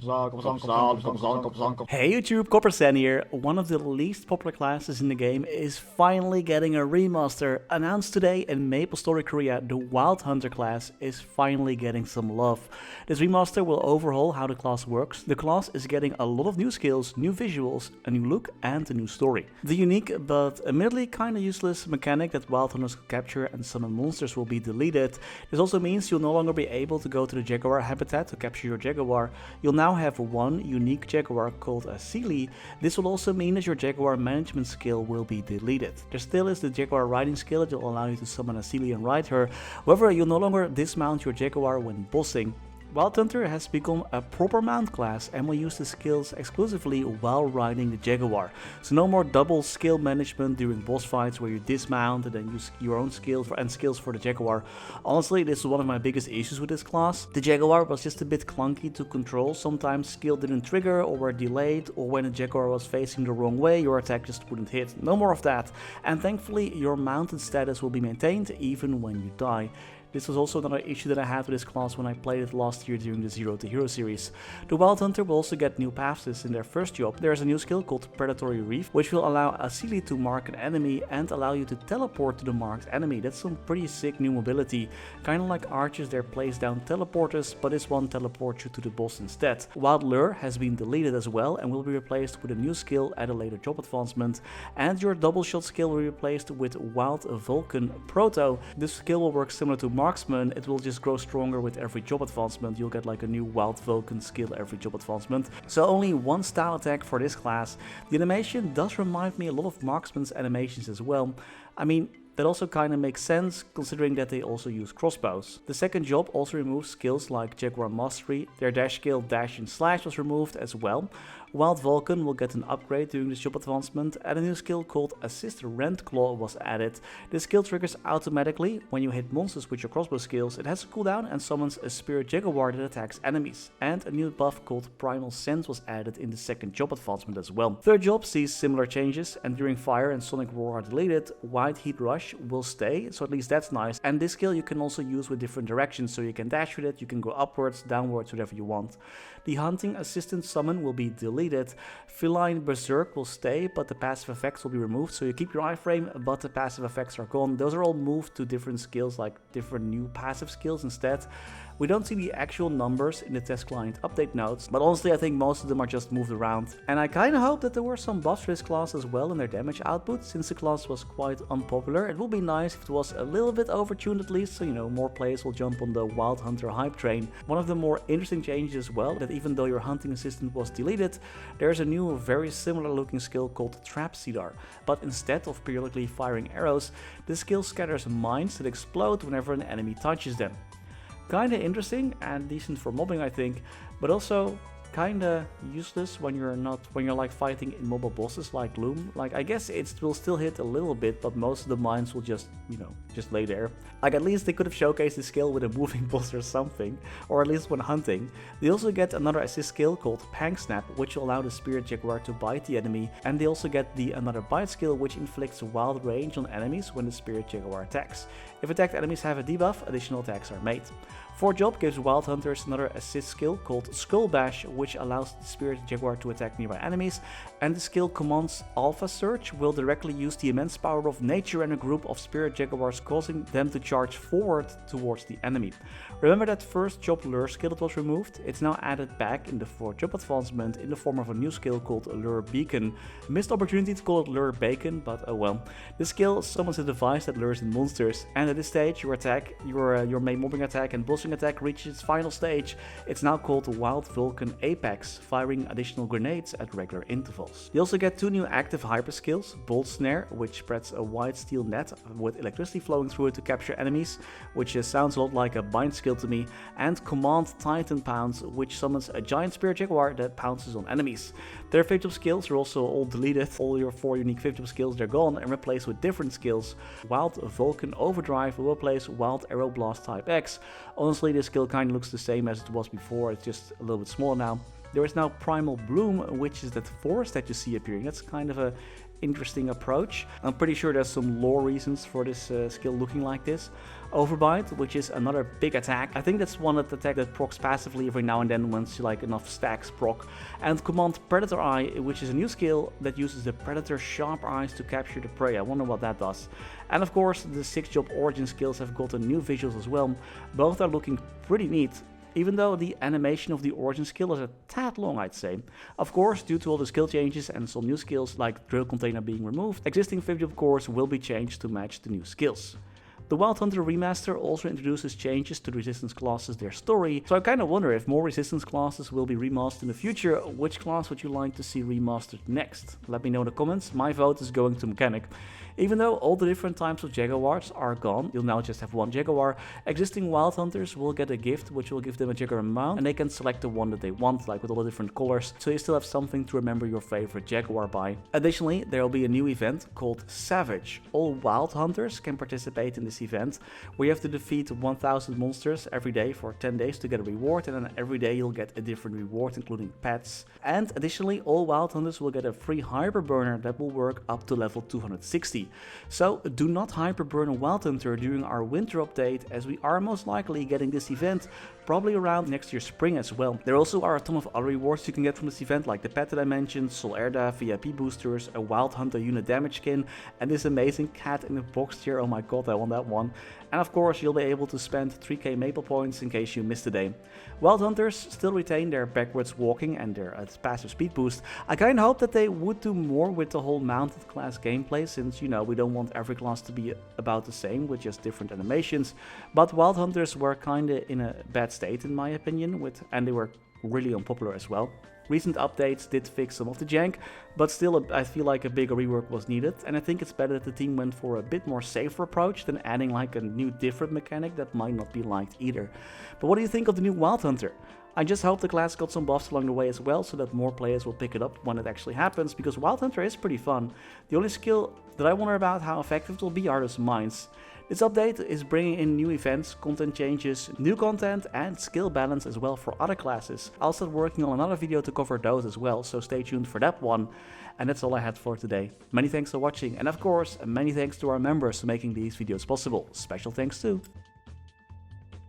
Hey YouTube, Coppersan here. One of the least popular classes in the game is finally getting a remaster. Announced today in MapleStory Korea, the Wild Hunter class is finally getting some love. This remaster will overhaul how the class works. The class is getting a lot of new skills, new visuals, a new look and a new story. The unique but admittedly kinda useless mechanic that Wild Hunters can capture and summon monsters will be deleted. This also means you'll no longer be able to go to the Jaguar habitat to capture your Jaguar. You'll now have one unique Jaguar called a Sealy. This will also mean that your Jaguar management skill will be deleted. There still is the Jaguar riding skill that will allow you to summon a Sealy and ride her. However, you'll no longer dismount your Jaguar when bossing. Wild Hunter has become a proper mount class and will use the skills exclusively while riding the Jaguar. So no more double skill management during boss fights where you dismount and then use your own skills for the Jaguar. Honestly, this is one of my biggest issues with this class. The Jaguar was just a bit clunky to control. Sometimes skill didn't trigger or were delayed, or when the Jaguar was facing the wrong way, your attack just wouldn't hit. No more of that. And thankfully, your mounted status will be maintained even when you die. This was also another issue that I had with this class when I played it last year during the Zero to Hero series. The Wild Hunter will also get new paths in their first job. There is a new skill called Predatory Reef, which will allow a Sealy to mark an enemy and allow you to teleport to the marked enemy. That's some pretty sick new mobility. Kinda like archers, they're placed down teleporters, but this one teleports you to the boss instead. Wild Lure has been deleted as well and will be replaced with a new skill at a later job advancement. And your double shot skill will be replaced with Wild Vulcan Proto. This skill will work similar to Marksman. It will just grow stronger with every job advancement. You'll get like a new Wild Vulcan skill every job advancement. So only one style attack for this class. The animation does remind me a lot of Marksman's animations as well. I mean, that also kinda makes sense considering that they also use crossbows. The second job also removes skills like Jaguar Mastery. Their dash skill Dash and Slash was removed as well. Wild Vulcan will get an upgrade during this job advancement, and a new skill called Assist Rent Claw was added. This skill triggers automatically when you hit monsters with your crossbow skills. It has a cooldown and summons a Spirit Jaguar that attacks enemies. And a new buff called Primal Sense was added in the second job advancement as well. Third job sees similar changes, and during Fire and Sonic Roar are deleted, White Heat Rush will stay, so at least that's nice. And this skill you can also use with different directions, so you can dash with it, you can go upwards, downwards, whatever you want. The Hunting Assistant Summon will be deleted. Feline Berserk will stay, but the passive effects will be removed, so you keep your iframe, but the passive effects are gone. Those are all moved to different skills, like different new passive skills instead. We don't see the actual numbers in the test client update notes, but honestly I think most of them are just moved around. And I kinda hope that there were some buffs for this class as well in their damage output, since the class was quite unpopular. It would be nice if it was a little bit overtuned at least, so you know, more players will jump on the Wild Hunter hype train. One of the more interesting changes as well, that even though your hunting assistant was deleted, there's a new very similar looking skill called Trap Cedar. But instead of periodically firing arrows, this skill scatters mines that explode whenever an enemy touches them. Kinda interesting and decent for mobbing I think, but also kinda useless when you're like fighting immobile bosses like Gloom. Like I guess it will still hit a little bit, but most of the mines will just, you know, just lay there. Like at least they could have showcased the skill with a moving boss or something, or at least when hunting. They also get another assist skill called Pang Snap, which will allow the Spirit Jaguar to bite the enemy, and they also get the another bite skill which inflicts wild range on enemies when the Spirit Jaguar attacks. If attacked enemies have a debuff, additional attacks are made. Fourth job gives Wild Hunters another assist skill called Skull Bash, which allows the Spirit Jaguar to attack nearby enemies, and the skill Command's Alpha Surge will directly use the immense power of nature and a group of Spirit Jaguars, causing them to charge forward towards the enemy. Remember that first job Lure skill that was removed? It's now added back in the fourth job advancement in the form of a new skill called Lure Beacon. Missed opportunity to call it Lure Bacon, but oh well. This skill summons a device that lures in monsters, and at this stage your attack, your main mobbing attack and bossing attack reaches its final stage. It's now called Wild Vulcan Apex, firing additional grenades at regular intervals. You also get two new active hyper skills, Bolt Snare, which spreads a wide steel net with electricity flowing through it to capture enemies, which sounds a lot like a bind skill to me, and Command Titan Pounce, which summons a giant Spirit Jaguar that pounces on enemies. Their 5th job skills are also all deleted. All your 4 unique 5th job skills, they're gone and replaced with different skills. Wild Vulcan Overdrive will replace Wild Arrow Blast Type X. Honestly, this skill kind of looks the same as it was before, it's just a little bit smaller now. There is now Primal Bloom, which is that forest that you see appearing. That's kind of a interesting approach. I'm pretty sure there's some lore reasons for this skill looking like this. Overbite, which is another big attack. I think that's one of the attack that procs passively every now and then once like enough stacks proc. And Command Predator Eye, which is a new skill that uses the Predator's sharp eyes to capture the prey. I wonder what that does. And of course, the 6-job origin skills have gotten new visuals as well. Both are looking pretty neat, even though the animation of the origin skill is a tad long, I'd say. Of course, due to all the skill changes and some new skills like drill container being removed, existing 5-job cores will be changed to match the new skills. The Wild Hunter Remaster also introduces changes to the resistance classes, their story, so I kinda wonder if more resistance classes will be remastered in the future. Which class would you like to see remastered next? Let me know in the comments. My vote is going to Mechanic. Even though all the different types of Jaguars are gone, you'll now just have one Jaguar, existing Wild Hunters will get a gift which will give them a Jaguar mount, and they can select the one that they want, like with all the different colors, so you still have something to remember your favorite Jaguar by. Additionally, there will be a new event called Savage. All Wild Hunters can participate in this event, where you have to defeat 1000 monsters every day for 10 days to get a reward, and then every day you'll get a different reward, including pets. And additionally, all Wild Hunters will get a free Hyper Burner that will work up to level 260. So do not hyperburn a Wild Hunter during our winter update, as we are most likely getting this event probably around next year's spring as well. There also are a ton of other rewards you can get from this event, like the pet that I mentioned, Sol Erda, VIP boosters, a Wild Hunter unit damage skin, and this amazing cat in a box chair. Oh my god, I want that one. And of course, you'll be able to spend 3k Maple points in case you missed a day. Wild Hunters still retain their backwards walking and their passive speed boost. I kinda hope that they would do more with the whole mounted class gameplay, since, you know, we don't want every class to be about the same with just different animations. But Wild Hunters were kinda in a bad state in my opinion, and they were really unpopular as well. Recent updates did fix some of the jank, but still I feel like a bigger rework was needed, and I think it's better that the team went for a bit more safer approach than adding like a new different mechanic that might not be liked either. But what do you think of the new Wild Hunter? I just hope the class got some buffs along the way as well, so that more players will pick it up when it actually happens, because Wild Hunter is pretty fun. The only skill that I wonder about how effective it will be are those mines. This update is bringing in new events, content changes, new content and skill balance as well for other classes. I'll start working on another video to cover those as well, so stay tuned for that one. And that's all I had for today. Many thanks for watching, and of course, many thanks to our members for making these videos possible. Special thanks to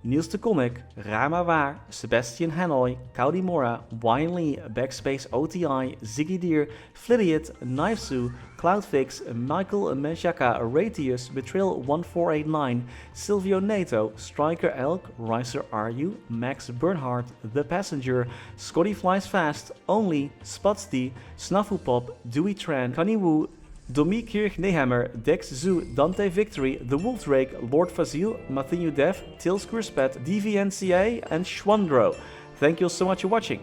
Niels de Coninck, Raar maar waar, Sebastian Hanøy, Caudimorda, Wiley, BackSpaceOTI, Ziggy, Flidiot, Knivesu, Cloudfix, Michael Menchaca, Raythius, Betrayal1489, Sylvio Neto, StrikerElk, Ryaiser Aryu, MaxBurnHeart, The Passenger, ScottyFlysFast, Only, Spudsy, snafuPop, Dewey Tran, Kaniwoo, Kirch-Nehammer, Zu, Dante Victory, The Wolf Drake, Lord Fazil, Matthew Dev, Tails Kurspet, DVNCA, and Schwandro. Thank you so much for watching.